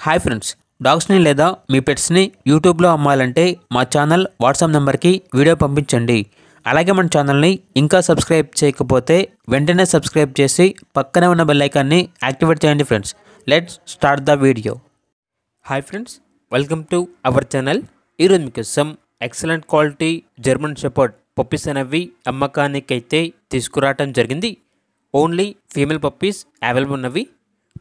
Hi friends, డాగ్స్ని లేదా మీ పెట్స్ని యూట్యూబ్లో అమ్మాలంటే మా ఛానల్ వాట్సాప్ నెంబర్కి వీడియో పంపించండి. అలాగే మన ఛానల్ని ఇంకా సబ్స్క్రైబ్ చేయకపోతే వెంటనే సబ్స్క్రైబ్ చేసి పక్కనే ఉన్న బెల్ ఐకాన్ని యాక్టివేట్ చేయండి. Friends, let's start the video. Hi friends, welcome to our channel. ఈరోజు మీకోసం excellent quality German shepherd puppies అనేవి అమ్మకానికైతే తీసుకురావటం జరిగింది. ఓన్లీ ఫీమేల్ పప్పీస్ అవైలబుల్ ఉన్నవి.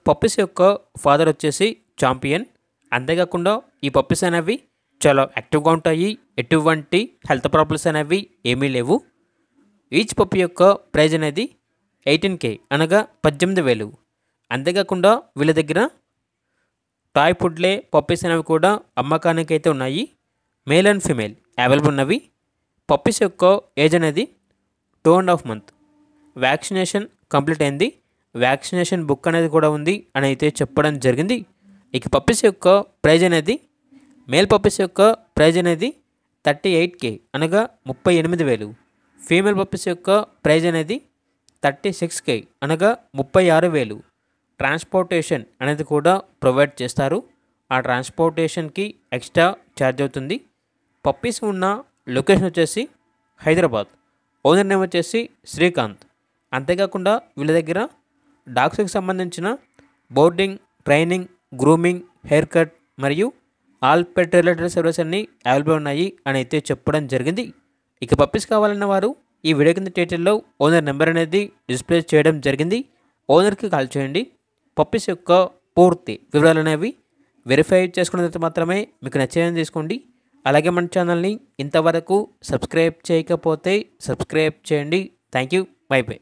పప్పీస్ యొక్క ఫాదర్ వచ్చేసి ఛాంపియన్. అంతేకాకుండా ఈ పప్పీస్ అనేవి చాలా యాక్టివ్గా ఉంటాయి. ఎటువంటి హెల్త్ ప్రాబ్లమ్స్ అనేవి ఏమీ లేవు. ఈచ్ పప్పీ యొక్క ప్రైజ్ అనేది 18K అనగా 18,000. అంతేకాకుండా వీళ్ళ దగ్గర టాయ్ పుడ్లే పప్పీస్ అనేవి కూడా అమ్మకానికి అయితే ఉన్నాయి. మేల్ అండ్ ఫీమేల్ అవైలబుల్ ఉన్నవి. పప్పీస్ యొక్క ఏజ్ అనేది 2.5 months. వ్యాక్సినేషన్ కంప్లీట్ అయింది. వ్యాక్సినేషన్ బుక్ అనేది కూడా ఉంది అని అయితే చెప్పడం జరిగింది. ఇక పప్పీస్ యొక్క ప్రైజ్ అనేది మేల్ పప్పీస్ యొక్క ప్రైజ్ అనేది 38K అనగా 38,000. ఫీమేల్ పప్పీస్ యొక్క ప్రైజ్ అనేది 36K అనగా 36,000. ట్రాన్స్పోర్టేషన్ అనేది కూడా ప్రొవైడ్ చేస్తారు. ఆ ట్రాన్స్పోర్టేషన్కి ఎక్స్ట్రా ఛార్జ్ అవుతుంది. పప్పీస్ ఉన్న లొకేషన్ వచ్చేసి హైదరాబాద్. ఓనర్ నేమ్ వచ్చేసి శ్రీకాంత్. అంతేకాకుండా వీళ్ళ దగ్గర డాగ్స్కి సంబంధించిన boarding, training, grooming, hair cut మరియు ఆల్ పెట్ రిలేటెడ్ సర్వీస్ అన్నీ అవైలబుల్ ఉన్నాయి అని అయితే చెప్పడం జరిగింది. ఇక పప్పీస్ కావాలన్న వారు ఈ వీడియో కింద టైటిల్లో ఓనర్ నెంబర్ అనేది డిస్ప్లే చేయడం జరిగింది. ఓనర్కి కాల్ చేయండి. పప్పీస్ యొక్క పూర్తి వివరాలు అనేవి వెరిఫై చేసుకున్న తర్వాత మాత్రమే మీకు నచ్చేదని తీసుకోండి. అలాగే మన ఛానల్ని ఇంతవరకు సబ్స్క్రైబ్ చేయకపోతే సబ్స్క్రైబ్ చేయండి. Thank you. By by.